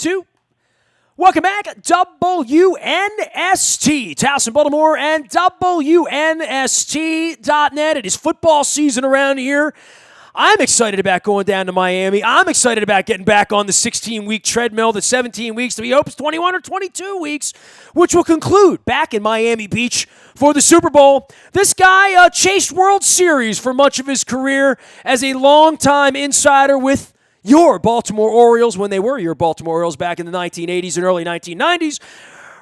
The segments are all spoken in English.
2. Welcome back, WNST, Towson, Baltimore, and WNST.net. It is football season around here. I'm excited about going down to Miami. I'm excited about getting back on the 16-week treadmill, the 17 weeks, we hope is 21 or 22 weeks, which will conclude back in Miami Beach for the Super Bowl. This guy chased World Series for much of his career as a longtime insider with your Baltimore Orioles when they were your Baltimore Orioles back in the 1980s and early 1990s.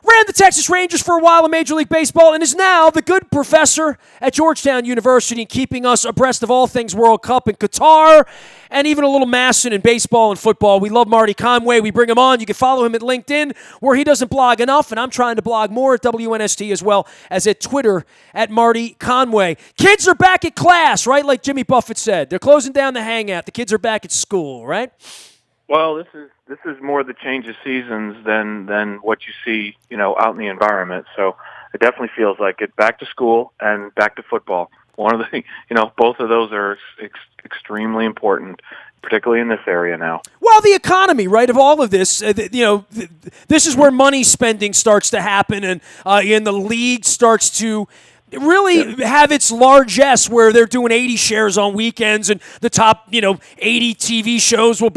Ran the Texas Rangers for a while in Major League Baseball and is now the good professor at Georgetown University, keeping us abreast of all things World Cup in Qatar and even a little Masson in baseball and football. We love Marty Conway. We bring him on. You can follow him at LinkedIn, where he doesn't blog enough, and I'm trying to blog more at WNST as well as at Twitter at Marty Conway. Kids are back at class, right? Like Jimmy Buffett said. They're closing down the hangout. The kids are back at school, right? Well, this is more the change of seasons than what you see, out in the environment. So it definitely feels like it. Back to school and back to football. One of the, both of those are extremely important, particularly in this area now. Well, the economy, right, of all of this, this is where money spending starts to happen, and the league starts to really have its largesse where they're doing 80 shares on weekends, and the top, 80 TV shows will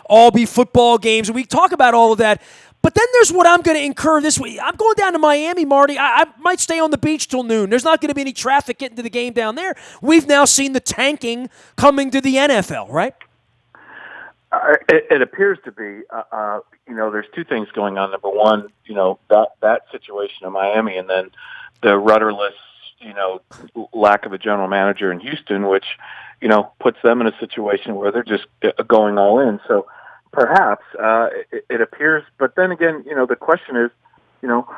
all be football games. And we talk about all of that. But then there's what I'm going to incur this week. I'm going down to Miami, Marty. I might stay on the beach till noon. There's not going to be any traffic getting to the game down there. We've now seen the tanking coming to the NFL, right? It appears to be. There's two things going on. Number one, that situation in Miami, and then the rudderless, lack of a general manager in Houston, which, puts them in a situation where they're just going all in. So perhaps it appears, but then again, the question is,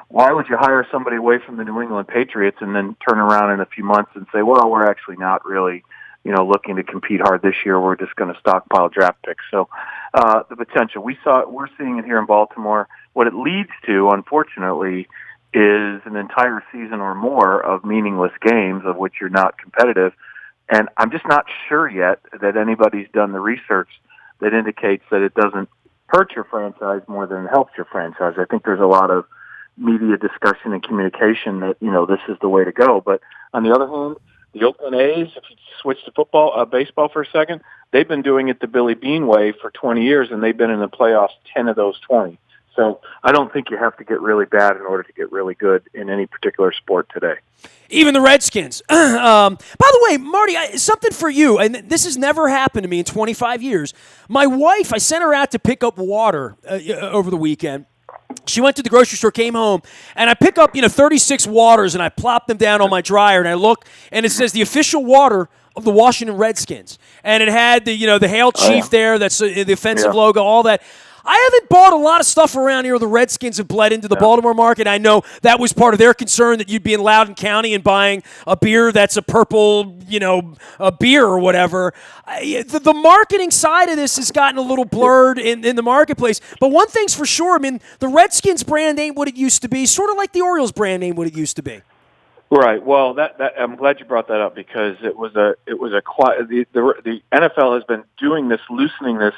why would you hire somebody away from the New England Patriots and then turn around in a few months and say, well, we're actually not really, looking to compete hard this year. We're just going to stockpile draft picks. So the potential we're seeing it here in Baltimore. What it leads to, unfortunately, is an entire season or more of meaningless games of which you're not competitive. And I'm just not sure yet that anybody's done the research that indicates that it doesn't hurt your franchise more than it helps your franchise. I think there's a lot of media discussion and communication that, this is the way to go. But on the other hand, the Oakland A's, if you switch to baseball for a second, they've been doing it the Billy Bean way for 20 years, and they've been in the playoffs 10 of those 20. So I don't think you have to get really bad in order to get really good in any particular sport today. Even the Redskins. By the way, Marty, something for you, and this has never happened to me in 25 years. My wife, I sent her out to pick up water over the weekend. She went to the grocery store, came home, and I pick up 36 waters, and I plop them down on my dryer, and I look, and it says the official water of the Washington Redskins. And it had the Hail Chief there, that's the offensive logo, all that. I haven't bought a lot of stuff around here. The Redskins have bled into the Baltimore market. I know that was part of their concern, that you'd be in Loudoun County and buying a beer that's a purple, a beer or whatever. The marketing side of this has gotten a little blurred in the marketplace. But one thing's for sure, the Redskins brand ain't what it used to be, sort of like the Orioles brand ain't what it used to be. Right. Well, that I'm glad you brought that up, because the NFL has been loosening this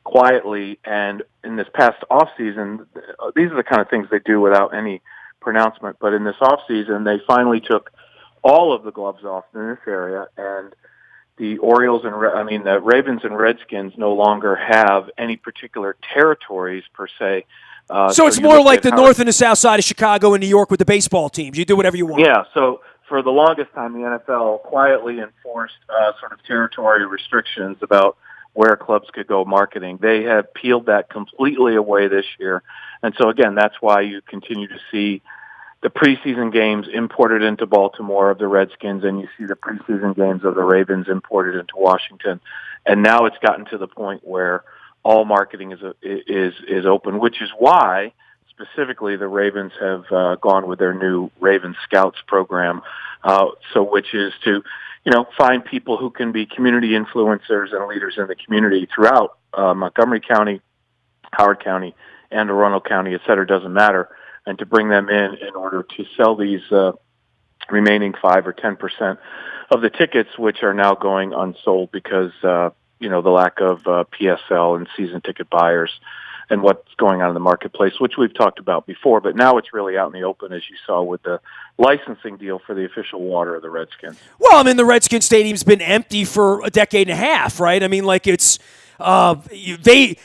quietly, and in this past off season, these are the kind of things they do without any pronouncement. But in this off season, they finally took all of the gloves off in this area, and the the Ravens and Redskins no longer have any particular territories per se. So it's more like the north and the south side of Chicago and New York with the baseball teams. You do whatever you want. Yeah. So for the longest time, the NFL quietly enforced sort of territory restrictions about where clubs could go marketing. They have peeled that completely away this year. And so, again, that's why you continue to see the preseason games imported into Baltimore of the Redskins, and you see the preseason games of the Ravens imported into Washington. And now it's gotten to the point where all marketing is open, which is why specifically the Ravens have gone with their new Raven Scouts program, which is to find people who can be community influencers and leaders in the community throughout Montgomery County, Howard County, and Arundel County, et cetera, doesn't matter, and to bring them in order to sell these remaining 5 or 10% of the tickets, which are now going unsold because, the lack of PSL and season ticket buyers. and what's going on in the marketplace, which we've talked about before. But now it's really out in the open, as you saw with the licensing deal for the official water of the Redskins. Well, I mean, the Redskins Stadium's been empty for a decade and a half, right? I mean, like it's the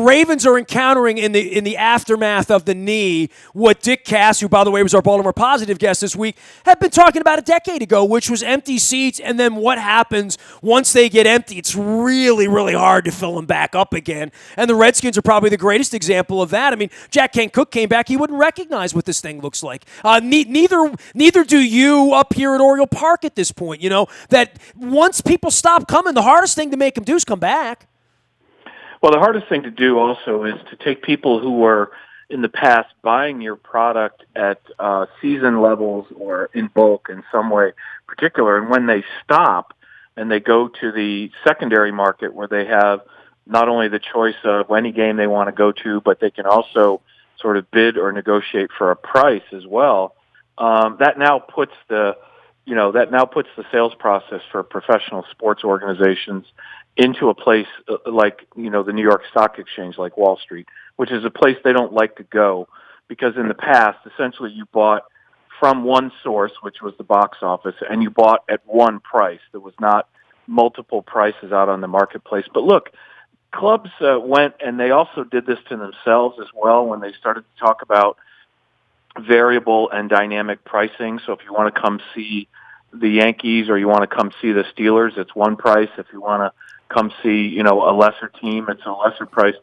Ravens are encountering in the aftermath of the knee what Dick Cass, who by the way was our Baltimore Positive guest this week, had been talking about a decade ago, which was empty seats. And then what happens once they get empty? It's really, really hard to fill them back up again. And the Redskins are probably the greatest example of that. I mean, Jack Kent Cooke came back; he wouldn't recognize what this thing looks like. Neither do you up here at Oriole Park at this point. You know that once people stop coming, the hardest thing to make them do is come back. Well, the hardest thing to do also is to take people who were in the past buying your product at season levels or in bulk in some way particular, and when they stop and they go to the secondary market where they have not only the choice of any game they want to go to, but they can also sort of bid or negotiate for a price as well. That now puts the sales process for professional sports organizations into a place like, the New York Stock Exchange, like Wall Street, which is a place they don't like to go because in the past, essentially you bought from one source, which was the box office, and you bought at one price. There was not multiple prices out on the marketplace. But look, clubs went, and they also did this to themselves as well when they started to talk about variable and dynamic pricing. So if you want to come see the Yankees or you want to come see the Steelers, it's one price. If you want to come see, a lesser team, it's a lesser price.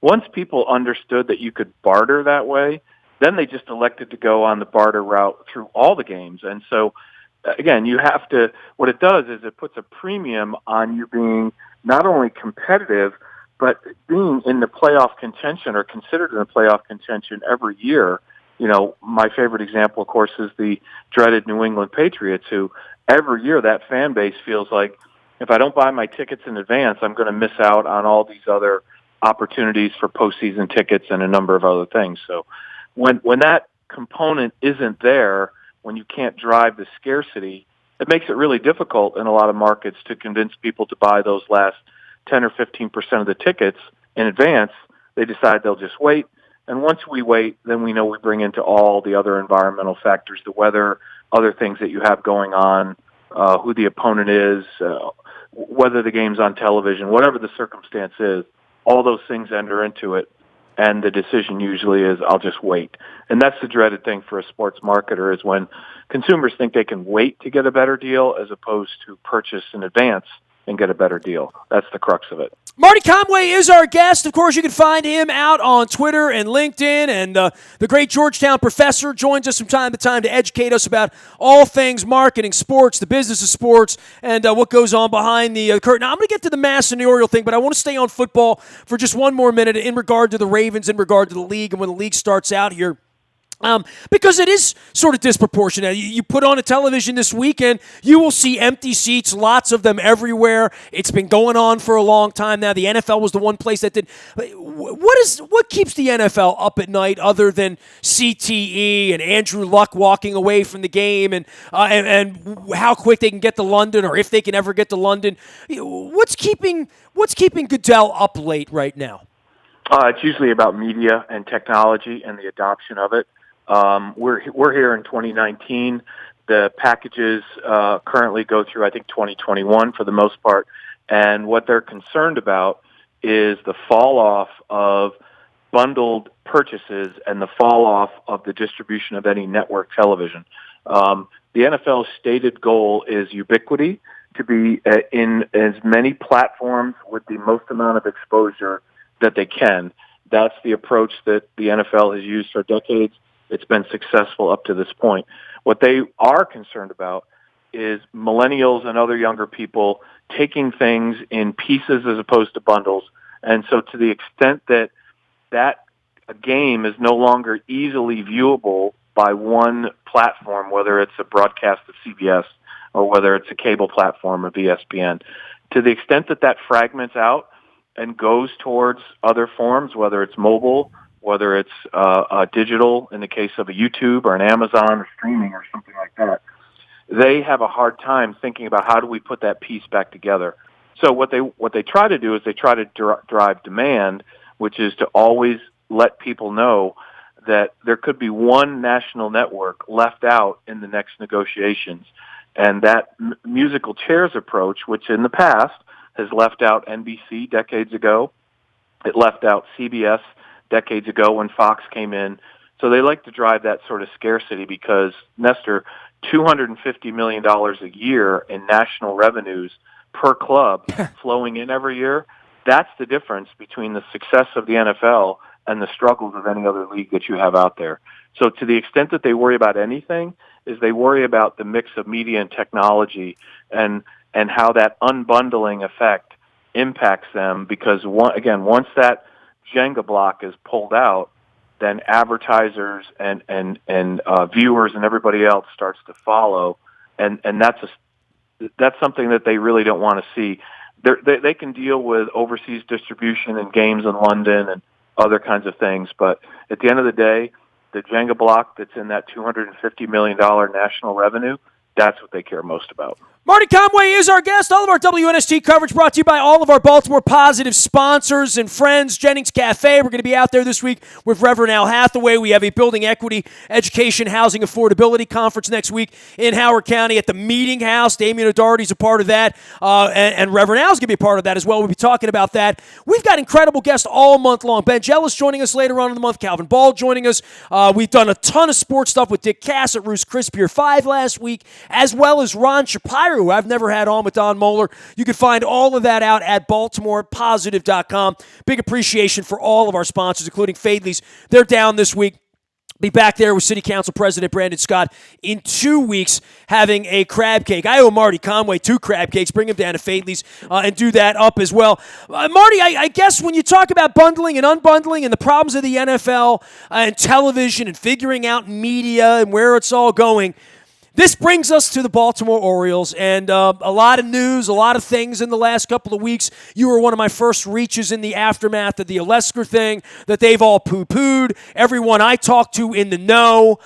Once people understood that you could barter that way, then they just elected to go on the barter route through all the games. And so, again, what it does is it puts a premium on you being not only competitive, but being in the playoff contention or considered in the playoff contention every year. My favorite example, of course, is the dreaded New England Patriots, who every year that fan base feels like, if I don't buy my tickets in advance, I'm going to miss out on all these other opportunities for postseason tickets and a number of other things. So when that component isn't there, when you can't drive the scarcity, it makes it really difficult in a lot of markets to convince people to buy those last 10 or 15% of the tickets in advance. They decide they'll just wait. And once we wait, then we know we bring into all the other environmental factors, the weather, other things that you have going on, who the opponent is, whether the game's on television, whatever the circumstance is, all those things enter into it. And the decision usually is, I'll just wait. And that's the dreaded thing for a sports marketer, is when consumers think they can wait to get a better deal as opposed to purchase in advance and get a better deal. That's the crux of it. Marty Conway is our guest. Of course, you can find him out on Twitter and LinkedIn. And the great Georgetown professor joins us from time to time to educate us about all things marketing, sports, the business of sports, and what goes on behind the curtain. Now, I'm going to get to the Mass and the Oriole thing, but I want to stay on football for just one more minute in regard to the Ravens, in regard to the league, and when the league starts out here. Because it is sort of disproportionate. You put on a television this weekend, you will see empty seats, lots of them everywhere. It's been going on for a long time now. The NFL was the one place that did. What keeps the NFL up at night other than CTE and Andrew Luck walking away from the game and how quick they can get to London, or if they can ever get to London? What's keeping Goodell up late right now? It's usually about media and technology and the adoption of it. We're here in 2019. The packages currently go through, I think, 2021 for the most part. And what they're concerned about is the fall off of bundled purchases and the fall off of the distribution of any network television. The NFL's stated goal is ubiquity, to be in as many platforms with the most amount of exposure that they can. That's the approach that the NFL has used for decades. It's been successful up to this point. What they are concerned about is millennials and other younger people taking things in pieces as opposed to bundles. And so to the extent that a game is no longer easily viewable by one platform, whether it's a broadcast of CBS or whether it's a cable platform of ESPN, to the extent that fragments out and goes towards other forms, whether it's mobile, whether it's digital in the case of a YouTube or an Amazon or streaming or something like that, they have a hard time thinking about how do we put that piece back together. So what they try to do is they try to drive demand which is to always let people know that there could be one national network left out in the next negotiations. And that musical chairs approach, which in the past has left out NBC decades ago, it left out CBS decades ago when Fox came in. So they like to drive that sort of scarcity because, Nestor, $250 million a year in national revenues per club flowing in every year, that's the difference between the success of the NFL and the struggles of any other league that you have out there. So to the extent that they worry about anything, is they worry about the mix of media and technology and how that unbundling effect impacts them, because once that Jenga block is pulled out, then advertisers and viewers and everybody else starts to follow, and that's something that they really don't want to see. They can deal with overseas distribution and games in London and other kinds of things, but at the end of the day, the Jenga block that's in that $250 million national revenue, that's what they care most about. Marty Conway is our guest. All of our WNST coverage brought to you by all of our Baltimore Positive sponsors and friends. Jennings Cafe, we're going to be out there this week with Reverend Al Hathaway. We have a Building Equity, Education, Housing Affordability Conference next week in Howard County at the Meeting House. Damien O'Doherty's a part of that, and Reverend Al's going to be a part of that as well. We'll be talking about that. We've got incredible guests all month long. Ben Jealous joining us later on in the month. Calvin Ball joining us. We've done a ton of sports stuff with Dick Cass at Roost Chris Pier 5 last week, as well as Ron Shapiro, who I've never had on with Don Moeller. You can find all of that out at BaltimorePositive.com. Big appreciation for all of our sponsors, including Fadley's. They're down this week. Be back there with City Council President Brandon Scott in 2 weeks having a crab cake. I owe Marty Conway 2 crab cakes. Bring him down to Fadley's and do that up as well. Marty, I guess when you talk about bundling and unbundling and the problems of the NFL and television and figuring out media and where it's all going, this brings us to the Baltimore Orioles, and a lot of news, a lot of things in the last couple of weeks. You were one of my first reaches in the aftermath of the Olesker thing that they've all poo-pooed. Everyone I talk to in the know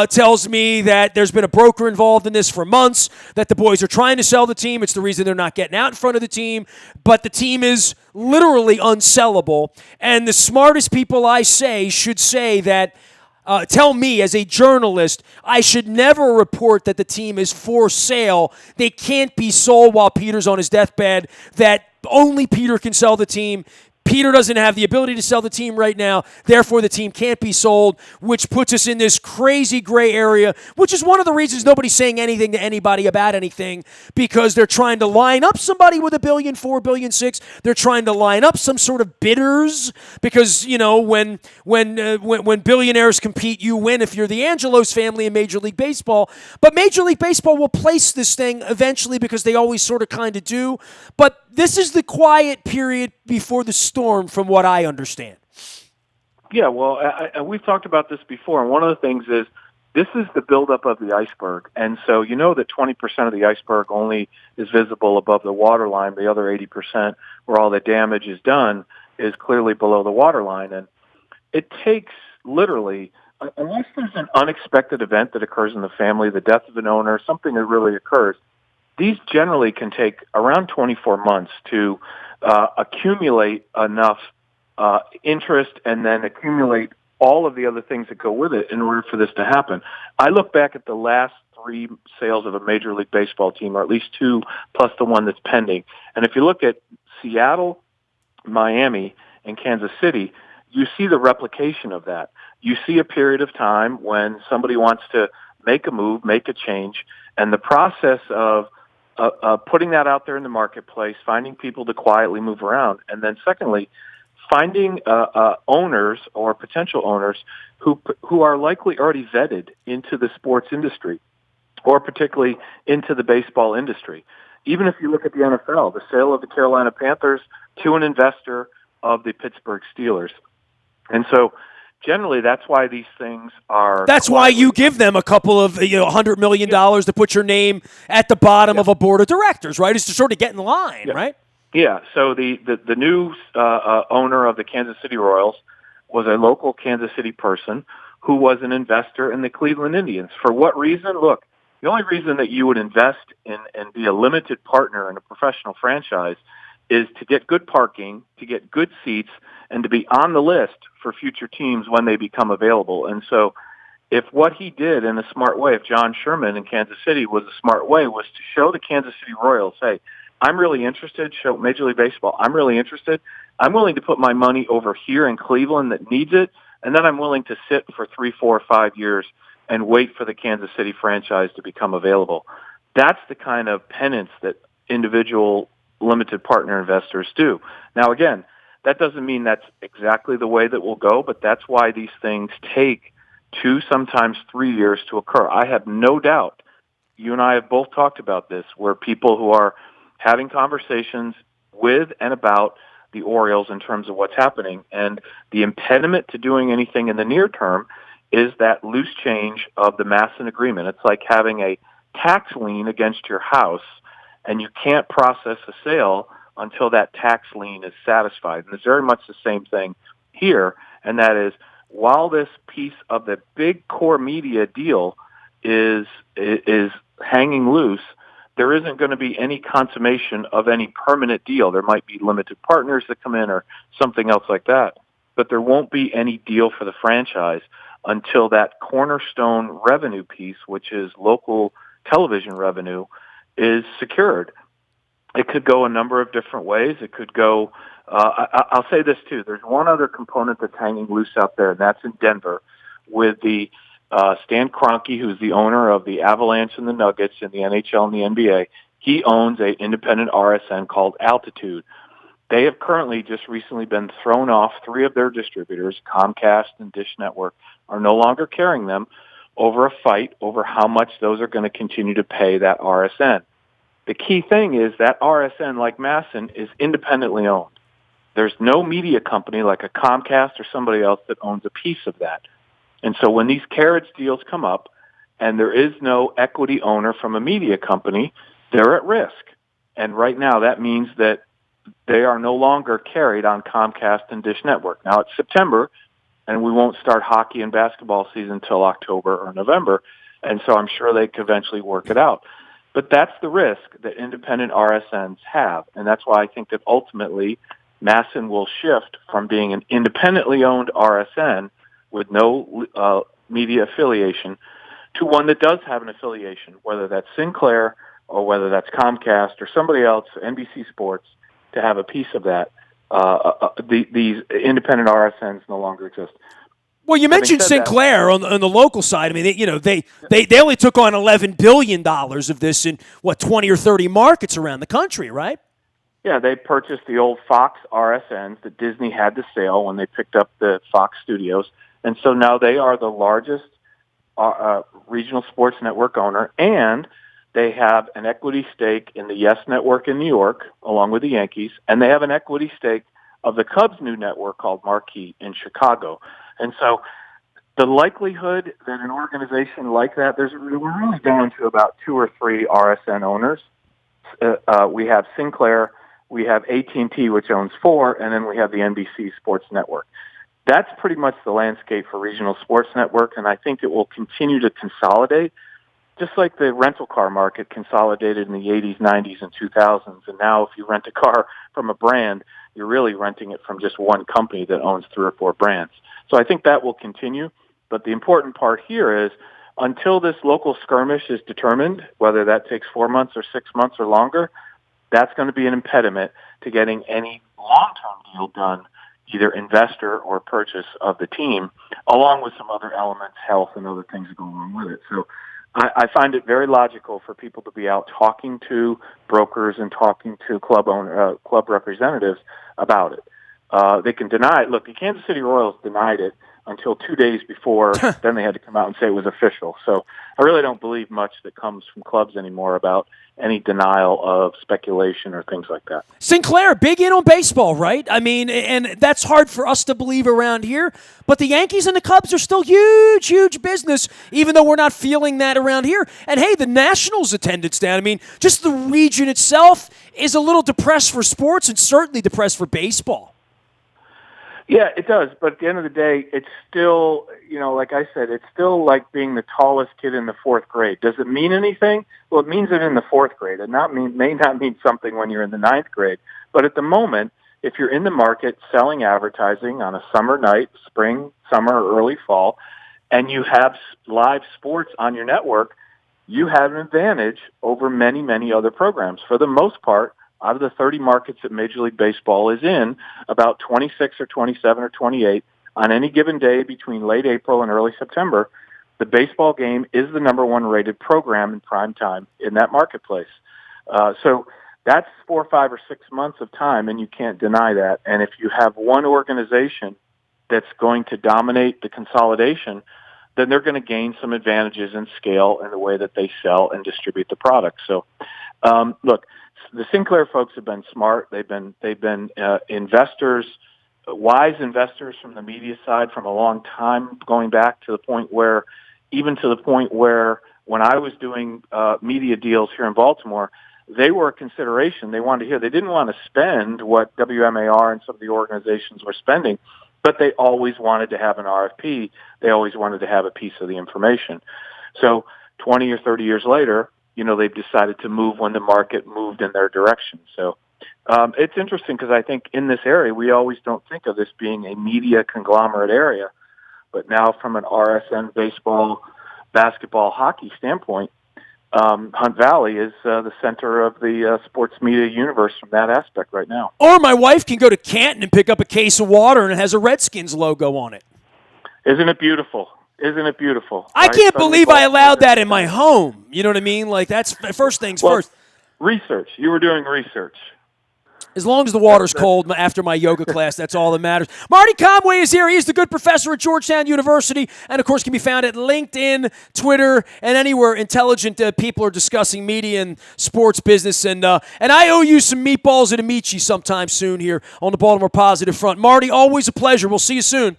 tells me that there's been a broker involved in this for months, that the boys are trying to sell the team. It's the reason they're not getting out in front of the team, but the team is literally unsellable, and the smartest people I say should say that tell me as a journalist, I should never report that the team is for sale. They can't be sold while Peter's on his deathbed, that only Peter can sell the team. Peter doesn't have the ability to sell the team right now, therefore the team can't be sold, which puts us in this crazy gray area, which is one of the reasons nobody's saying anything to anybody about anything, because they're trying to line up somebody with $1 billion, $4 billion, $6 billion. They're trying to line up some sort of bidders, because, you know, when billionaires compete, you win if you're the Angelos family in Major League Baseball. But Major League Baseball will place this thing eventually, because they always sort of kind of do. But this is the quiet period before the storm, from what I understand. Yeah, well, we've talked about this before, and one of the things is this is the buildup of the iceberg. And so you know that 20% of the iceberg only is visible above the waterline. The other 80%, where all the damage is done, is clearly below the waterline. And it takes literally, unless there's an unexpected event that occurs in the family, the death of an owner, something that really occurs, these generally can take around 24 months to accumulate enough interest and then accumulate all of the other things that go with it in order for this to happen. I look back at the last 3 sales of a Major League Baseball team, or at least 2 plus the one that's pending. And if you look at Seattle, Miami, and Kansas City, you see the replication of that. You see a period of time when somebody wants to make a move, make a change, and the process of putting that out there in the marketplace, finding people to quietly move around, and then secondly, finding owners or potential owners who are likely already vetted into the sports industry, or particularly into the baseball industry. Even if you look at the NFL, the sale of the Carolina Panthers to an investor of the Pittsburgh Steelers. And so generally, that's why these things are. That's why you give them a couple of $100 million to put your name at the bottom of a board of directors, right? Is to sort of get in line, right? Yeah. So the new owner of the Kansas City Royals was a local Kansas City person who was an investor in the Cleveland Indians. For what reason? Look, the only reason that you would invest in and be a limited partner in a professional franchise is to get good parking, to get good seats, and to be on the list for future teams when they become available. And so if what he did in a smart way, if John Sherman in Kansas City was a smart way, was to show the Kansas City Royals, hey, I'm really interested, show Major League Baseball, I'm really interested. I'm willing to put my money over here in Cleveland that needs it, and then I'm willing to sit for 3, 4, 5 years and wait for the Kansas City franchise to become available. That's the kind of penance that individual limited partner investors do. Now, again, that doesn't mean that's exactly the way that will go, but that's why these things take 2, sometimes 3 years to occur. I have no doubt, you and I have both talked about this, where people who are having conversations with and about the Orioles in terms of what's happening, and the impediment to doing anything in the near term is that loose change of the Masson agreement. It's like having a tax lien against your house, and you can't process a sale until that tax lien is satisfied. And it's very much the same thing here, and that is, while this piece of the big core media deal is hanging loose, there isn't going to be any consummation of any permanent deal. There might be limited partners that come in or something else like that, but there won't be any deal for the franchise until that cornerstone revenue piece, which is local television revenue, is secured. It could go a number of different ways. It could go, I'll say this too, there's one other component that's hanging loose out there, and that's in Denver with the Stan Kroenke, who's the owner of the Avalanche and the Nuggets in the NHL and the NBA. He owns an independent RSN called Altitude. They have currently just recently been thrown off. 3 of their distributors, Comcast and Dish Network, are no longer carrying them over a fight over how much those are going to continue to pay that RSN. The key thing is that RSN, like Masson, is independently owned. There's no media company like a Comcast or somebody else that owns a piece of that. And so when these carriage deals come up and there is no equity owner from a media company, they're at risk. And right now that means that they are no longer carried on Comcast and Dish Network. Now it's September, and we won't start hockey and basketball season until October or November, and so I'm sure they could eventually work it out. But that's the risk that independent RSNs have, and that's why I think that ultimately Masson will shift from being an independently owned RSN with no media affiliation to one that does have an affiliation, whether that's Sinclair or whether that's Comcast or somebody else, NBC Sports, to have a piece of that. These independent RSNs no longer exist. Well, you mentioned Sinclair on the local side. I mean, they only took on $11 billion of this in, 20 or 30 markets around the country, right? Yeah, they purchased the old Fox RSNs that Disney had to sell when they picked up the Fox studios. And so now they are the largest regional sports network owner, and they have an equity stake in the Yes Network in New York, along with the Yankees, and they have an equity stake of the Cubs' new network called Marquee in Chicago. And so the likelihood that an organization like that, we're really down to about 2 or 3 RSN owners. We have Sinclair, we have AT&T, which owns 4, and then we have the NBC Sports Network. That's pretty much the landscape for regional sports network, and I think it will continue to consolidate, just like the rental car market consolidated in the 80s, 90s, and 2000s. And now if you rent a car from a brand, you're really renting it from just one company that owns 3 or 4 brands. So I think that will continue. But the important part here is until this local skirmish is determined, whether that takes 4 months or 6 months or longer, that's going to be an impediment to getting any long-term deal done, either investor or purchase of the team, along with some other elements, health and other things that go along with it. So I find it very logical for people to be out talking to brokers and talking to club representatives about it. They can deny it. Look, the Kansas City Royals denied it until 2 days before. Then they had to come out and say it was official. So I really don't believe much that comes from clubs anymore about any denial of speculation or things like that. Sinclair, big in on baseball, right? I mean, and that's hard for us to believe around here, but the Yankees and the Cubs are still huge, huge business, even though we're not feeling that around here. And hey, the Nationals' attendance down. I mean, just the region itself is a little depressed for sports and certainly depressed for baseball. Yeah, it does. But at the end of the day, it's still, like I said, it's still like being the tallest kid in the 4th grade. Does it mean anything? Well, it means it in the 4th grade. It may not mean something when you're in the 9th grade. But at the moment, if you're in the market selling advertising on a summer night, spring, summer, or early fall, and you have live sports on your network, you have an advantage over many, many other programs. For the most part, out of the 30 markets that Major League Baseball is in, about 26 or 27 or 28 on any given day between late April and early September, the baseball game is the number one rated program in prime time in that marketplace. So that's 4, 5, or 6 months of time, and you can't deny that. And if you have one organization that's going to dominate the consolidation, then they're going to gain some advantages in scale in the way that they sell and distribute the product. So, look, the Sinclair folks have been smart. They've been investors, wise investors from the media side from a long time, going back to the point where when I was doing media deals here in Baltimore, they were a consideration. They wanted to hear. They didn't want to spend what WMAR and some of the organizations were spending, but they always wanted to have an RFP. They always wanted to have a piece of the information. So 20 or 30 years later, they've decided to move when the market moved in their direction. So it's interesting because I think in this area, we always don't think of this being a media conglomerate area. But now from an RSN baseball, basketball, hockey standpoint, Hunt Valley is the center of the sports media universe from that aspect right now. Or my wife can go to Canton and pick up a case of water and it has a Redskins logo on it. Isn't it beautiful? Isn't it beautiful? I can't believe I allowed that in my home. You know what I mean? Like, that's first things first. Research. You were doing research. As long as the water's cold after my yoga class, that's all that matters. Marty Conway is here. He's the good professor at Georgetown University and, of course, can be found at LinkedIn, Twitter, and anywhere intelligent people are discussing media and sports business. And I owe you some meatballs at Amici sometime soon here on the Baltimore Positive front. Marty, always a pleasure. We'll see you soon.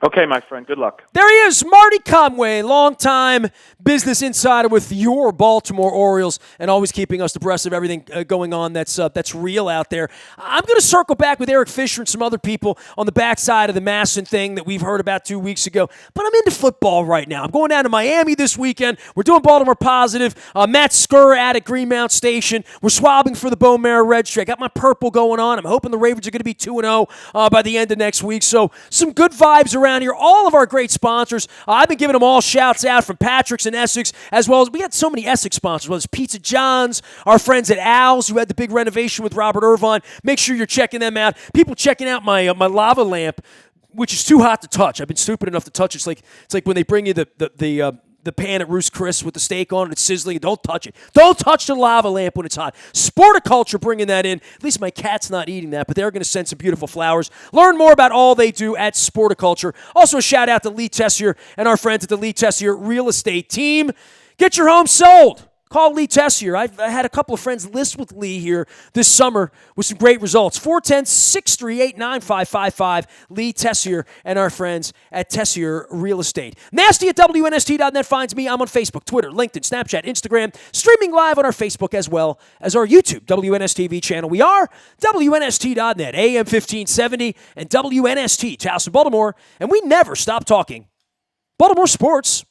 Okay, my friend. Good luck. There he is, Marty Conway, longtime business insider with your Baltimore Orioles and always keeping us abreast of everything going on that's real out there. I'm going to circle back with Eric Fisher and some other people on the backside of the Masson thing that we've heard about 2 weeks ago. But I'm into football right now. I'm going down to Miami this weekend. We're doing Baltimore Positive. Matt Skur out at Greenmount Station. We're swabbing for the Bone Marrow Registry. I got my purple going on. I'm hoping the Ravens are going to be 2-0 by the end of next week. So some good vibes around here. All of our great sponsors. I've been giving them all shouts out from Patrick's and Essex, as well as we got so many Essex sponsors. Whether it's Pizza John's, our friends at Al's, who had the big renovation with Robert Irvine. Make sure you're checking them out. People checking out my lava lamp, which is too hot to touch. I've been stupid enough to touch it. It's like when they bring you the pan at Roost Chris with the steak on it, it's sizzling. Don't touch it. Don't touch the lava lamp when it's hot. Sporticulture bringing that in. At least my cat's not eating that, but they're going to send some beautiful flowers. Learn more about all they do at Sporticulture. Also, a shout out to Lee Tessier and our friends at the Lee Tessier Real Estate Team. Get your home sold. Call Lee Tessier. I had a couple of friends list with Lee here this summer with some great results. 410-638-9555. Lee Tessier and our friends at Tessier Real Estate. Nasty at WNST.net finds me. I'm on Facebook, Twitter, LinkedIn, Snapchat, Instagram. Streaming live on our Facebook as well as our YouTube WNSTV channel. We are WNST.net, AM 1570, and WNST, Towson, Baltimore. And we never stop talking Baltimore sports.